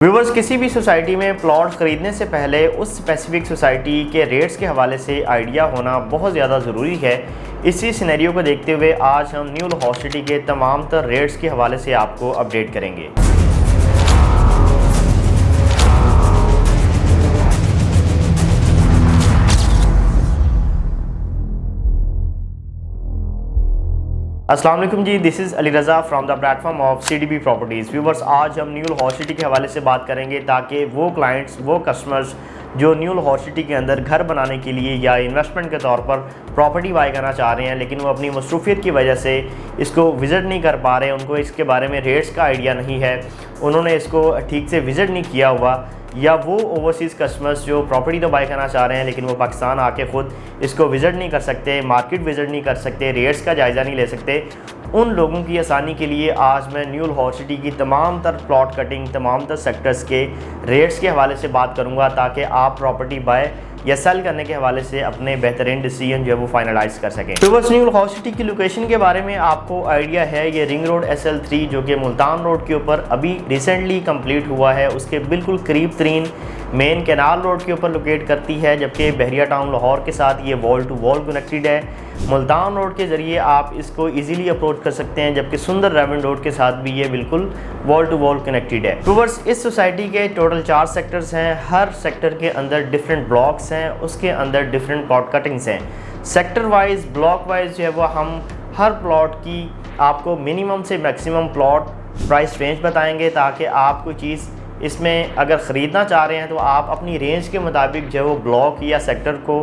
Viewers, किसी भी society में प्लॉट ख़रीदने से पहले उस स्पेसिफिक सोसाइटी के रेट्स के हवाले से आइडिया होना बहुत ज़्यादा ज़रूरी है। इसी सिनेरियो को देखते हुए आज हम न्यू लाहौर सिटी के तमाम तर रेट्स के हवाले से आपको अपडेट करेंगे। अस्सलाम वालेकुम जी, this is Ali Raza from the platform of CDB properties. Viewers, आज हम न्यू लाहौर सिटी के हवाले से बात करेंगे ताकि वो क्लाइंट्स, वो कस्टमर्स जो न्यू लाहौर सिटी के अंदर घर बनाने के लिए या इन्वेस्टमेंट के तौर पर प्रॉपर्टी बाई करना चाह रहे हैं लेकिन वो अपनी मसरूफियत की वजह से इसको विज़िट नहीं कर पा रहे, उनको इसके बारे में रेट्स का आइडिया नहीं है, उन्होंने इसको ठीक से विज़िट नहीं किया हुआ, या वो ओवरसीज़ कस्टमर्स जो प्रॉपर्टी तो बाई करना चाह रहे हैं लेकिन वो पाकिस्तान आके ख़ुद इसको विज़िट नहीं कर सकते, मार्केट विज़िट नहीं कर सकते, रेट्स का जायज़ा नहीं ले सकते, उन लोगों की आसानी के लिए आज मैं न्यू लाहौर सिटी की तमाम तर प्लॉट कटिंग, तमाम तर सेक्टर्स के रेट्स के हवाले से बात करूंगा ताकि आप प्रॉपर्टी बाय या सेल करने के हवाले से अपने बेहतरीन डिसीजन जो है वो फाइनलाइज कर सकें। तो बस न्यू लाहौर सिटी की लोकेशन के बारे में आपको आइडिया है, ये रिंग रोड SL3 जो कि मुल्तान रोड के ऊपर अभी रिसेंटली कंप्लीट हुआ है, उसके बिल्कुल करीब तरीन मेन कैनाल रोड के ऊपर लोकेट करती है, जबकि बहरिया टाउन लाहौर के साथ ये वॉल टू वॉल कनेक्टेड है। मुल्तान रोड के ज़रिए आप इसको इजीली अप्रोच कर सकते हैं, जबकि सुंदर रेवन रोड के साथ भी ये बिल्कुल वॉल टू वॉल कनेक्टेड है। व्यूअर्स, इस सोसाइटी के टोटल 4 सेक्टर्स हैं, हर सेक्टर के अंदर डिफरेंट ब्लॉक्स हैं, उसके अंदर डिफरेंट प्लॉट कटिंग्स हैं। सेक्टर वाइज, ब्लॉक वाइज जो है वो हम हर प्लॉट की आपको मिनिमम से मैक्सिमम प्लॉट प्राइस रेंज बताएंगे ताकि आप कोई चीज़ इसमें अगर ख़रीदना चाह रहे हैं तो आप अपनी रेंज के मुताबिक जो है वो ब्लॉक या सेक्टर को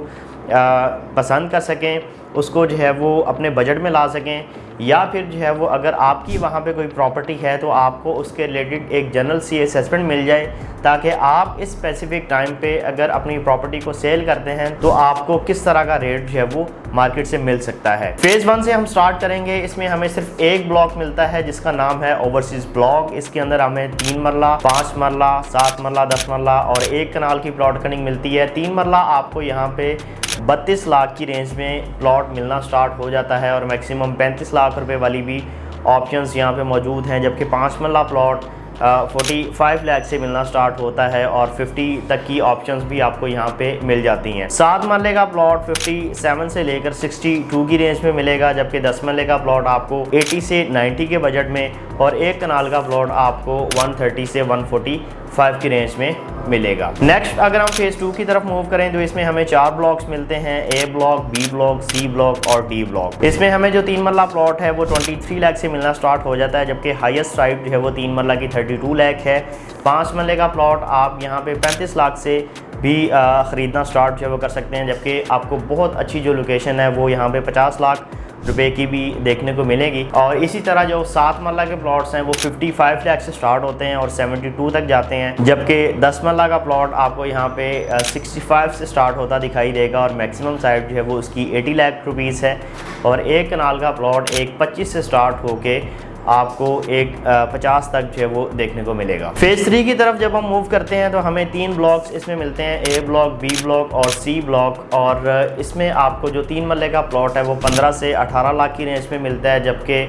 पसंद कर सकें, उसको जो है वो अपने बजट में ला सकें, या फिर जो है वो अगर आपकी वहाँ पे कोई प्रॉपर्टी है तो आपको उसके रिलेटेड एक जनरल सी असेसमेंट मिल जाए ताकि आप इस स्पेसिफिक टाइम पे अगर अपनी प्रॉपर्टी को सेल करते हैं तो आपको किस तरह का रेट जो है वो मार्केट से मिल सकता है। फेज़ 1 से हम स्टार्ट करेंगे। इसमें हमें सिर्फ एक ब्लॉक मिलता है जिसका नाम है ओवरसीज़ ब्लॉक। इसके अंदर हमें 3 मरला, 5 मरला, 7 मरला, 10 मरला और 1 कनाल की प्लॉट कटिंग मिलती है। 3 मरला आपको यहाँ पे 32 लाख की रेंज में प्लॉट मिलना स्टार्ट हो जाता है और मैक्सिमम 35 लाख रुपए वाली भी ऑप्शंस यहाँ पे मौजूद हैं, जबकि 5 मरला प्लॉट 45 लाख से मिलना स्टार्ट होता है और 50 तक की ऑप्शंस भी आपको यहाँ पे मिल जाती हैं। 7 मरले का प्लॉट 57 से लेकर 62 की रेंज में मिलेगा, जबकि 10 मरले का प्लॉट आपको 80 से 90 के बजट में और 1 कनाल का प्लॉट आपको 130 से 145 की रेंज में मिलेगा। नेक्स्ट अगर हम फेज़ 2 की तरफ मूव करें तो इसमें हमें 4 ब्लॉक्स मिलते हैं, A block, B block, C block और D ब्लॉक। इसमें हमें जो 3 मरला प्लॉट है वो 23 लाख से मिलना स्टार्ट हो जाता है, जबकि हाईएस्ट साइड जो है वो 3 मरला की 32 लाख है। 5 मरले का प्लॉट आप यहाँ पे 35 लाख से भी ख़रीदना स्टार्ट जो है वो कर सकते हैं, जबकि आपको बहुत अच्छी जो लोकेशन है वो यहाँ पे 50 लाख रुपए की भी देखने को मिलेगी। और इसी तरह जो 7 मरला के प्लॉट्स हैं वो 55 लाख से स्टार्ट होते हैं और 72 तक जाते हैं, जबकि 10 मरला का प्लॉट आपको यहाँ पे 65 से स्टार्ट होता दिखाई देगा और मैक्सिमम साइड जो है वो उसकी 80 लाख रुपीज़ है। और 1 कनाल का प्लॉट एक 25 से स्टार्ट होके आपको एक 50 तक जो है वो देखने को मिलेगा। फेज़ 3 की तरफ जब हम मूव करते हैं तो हमें 3 ब्लॉक्स इसमें मिलते हैं, A ब्लॉक, B ब्लॉक और C ब्लॉक। और इसमें आपको जो 3 मरले का प्लॉट है वो 15 से 18 लाख की रेंज में मिलता है, जबकि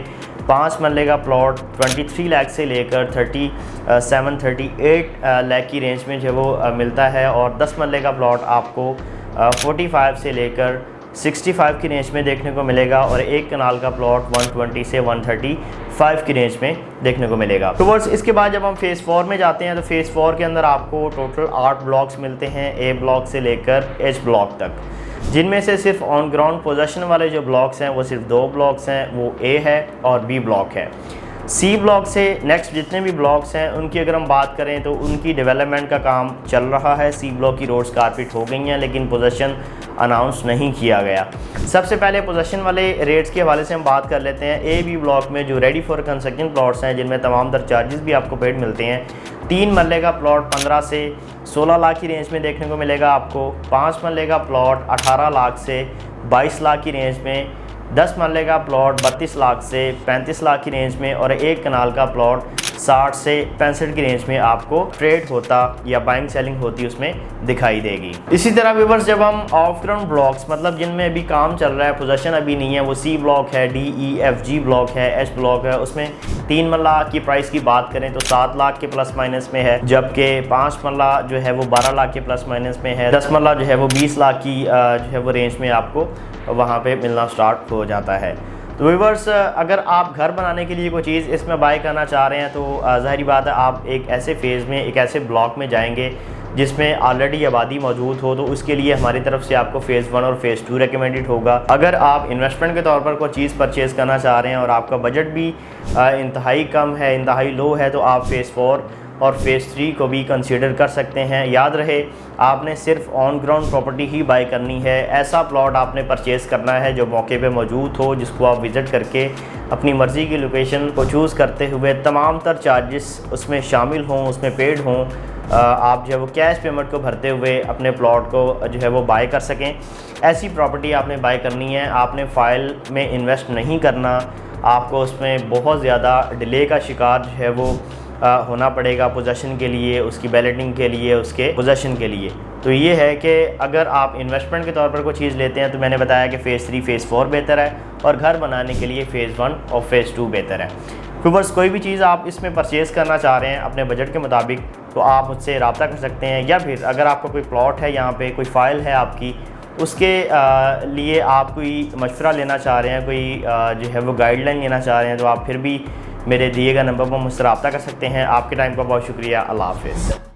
5 मरले का प्लॉट 23 लाख से लेकर 38 लाख की रेंज में जो वो मिलता है। और 10 मरले का प्लॉट आपको 45 से लेकर 65 की रेंज में देखने को मिलेगा और 1 कनाल का प्लॉट 120 से 135 की रेंज में देखने को मिलेगा। तो बस इसके बाद जब हम फेज़ 4 में जाते हैं तो फेज़ 4 के अंदर आपको टोटल 8 ब्लॉक्स मिलते हैं, A ब्लॉक से लेकर H ब्लॉक तक, जिनमें से सिर्फ ऑन ग्राउंड पोजेशन वाले जो ब्लॉक्स हैं वो सिर्फ 2 ब्लॉक्स हैं, वो A है और B ब्लॉक है। C ब्लॉक से नेक्स्ट जितने भी ब्लॉक्स हैं उनकी अगर हम बात करें तो उनकी डेवलपमेंट का काम चल रहा है। C ब्लॉक की रोड्स कारपेट हो गई हैं लेकिन पोजेशन अनाउंस नहीं किया गया। सबसे पहले पोजेशन वाले रेट्स के हवाले से हम बात कर लेते हैं। A, B ब्लॉक में जो रेडी फॉर कंस्ट्रक्शन प्लॉट्स हैं जिनमें तमाम तर चार्जेस भी आपको पेड मिलते हैं, 3 मरले का प्लॉट 15 से 16 लाख की रेंज में देखने को मिलेगा आपको। 5 मरले का प्लॉट 18 लाख से 22 लाख की रेंज में, 10 मरले का प्लॉट 32 लाख से 35 लाख की रेंज में और 1 कनाल का प्लॉट 60 से 65 की रेंज में आपको ट्रेड होता या बाइंग सेलिंग होती उसमें दिखाई देगी। इसी तरह व्यूअर्स, जब हम ऑफ ग्राउंड ब्लॉक्स मतलब जिनमें अभी काम चल रहा है, पोजीशन अभी नहीं है, वो सी ब्लॉक है, D E F G block है, एच ब्लॉक है, उसमें 3 मरला की प्राइस की बात करें तो 7 लाख के प्लस माइनस में है, जबकि 5 मरला जो है वो 12 लाख के प्लस माइनस में है, 10 मरला जो है वो 20 लाख की जो है वो रेंज में आपको वहाँ पे मिलना स्टार्ट हो जाता है। तो व्यूअर्स, अगर आप घर बनाने के लिए कोई चीज़ इसमें बाय करना चाह रहे हैं तो ज़ाहिर बात है आप एक ऐसे फेज़ में, एक ऐसे ब्लॉक में जाएंगे जिसमें ऑलरेडी आबादी मौजूद हो, तो उसके लिए हमारी तरफ से आपको फ़ेज़ 1 और फ़ेज़ 2 रिकमेंडेड होगा। अगर आप इन्वेस्टमेंट के तौर पर कोई चीज़ परचेज़ करना चाह रहे हैं और आपका बजट भी इंतहाई कम है, इंतहाई लो है, तो आप फ़ेज़ 4 और फ़ेज़ 3 को भी कंसीडर कर सकते हैं। याद रहे, आपने सिर्फ ऑन ग्राउंड प्रॉपर्टी ही बाय करनी है। ऐसा प्लॉट आपने परचेज़ करना है जो मौके पे मौजूद हो, जिसको आप विज़िट करके अपनी मर्ज़ी की लोकेशन को चूज़ करते हुए तमाम तर चार्जेस उसमें शामिल हों, उसमें पेड हों, आप जो है वो कैश पेमेंट को भरते हुए अपने प्लॉट को जो है वो बाय कर सकें। ऐसी प्रॉपर्टी आपने बाय करनी है। आपने फ़ाइल में इन्वेस्ट नहीं करना, आपको उसमें बहुत ज़्यादा डिले का शिकार जो है वो होना पड़ेगा पोजेशन के लिए, उसकी बैलेटिंग के लिए, उसके पोजेशन के लिए। तो ये है कि अगर आप इन्वेस्टमेंट के तौर पर कोई चीज़ लेते हैं तो मैंने बताया कि फ़ेज़ 3 फ़ेज़ 4 बेहतर है और घर बनाने के लिए फ़ेज़ 1 और फ़ेज़ 2 बेहतर है। व्यूअर्स, कोई भी चीज़ आप इसमें परचेज़ करना चाह रहे हैं अपने बजट के मुताबिक तो आप मुझसे रब्ता कर सकते हैं, या फिर अगर आपका कोई प्लॉट है, यहाँ पे कोई फ़ाइल है आपकी, उसके लिए आप कोई मशवरा लेना चाह रहे हैं, कोई जो है वो गाइडलाइन लेना चाह रहे हैं, तो आप फिर भी मेरे दिए गए नंबर पर मुझसे रब्ता कर सकते हैं। आपके टाइम का बहुत शुक्रिया। अल्लाह हाफ़िज़।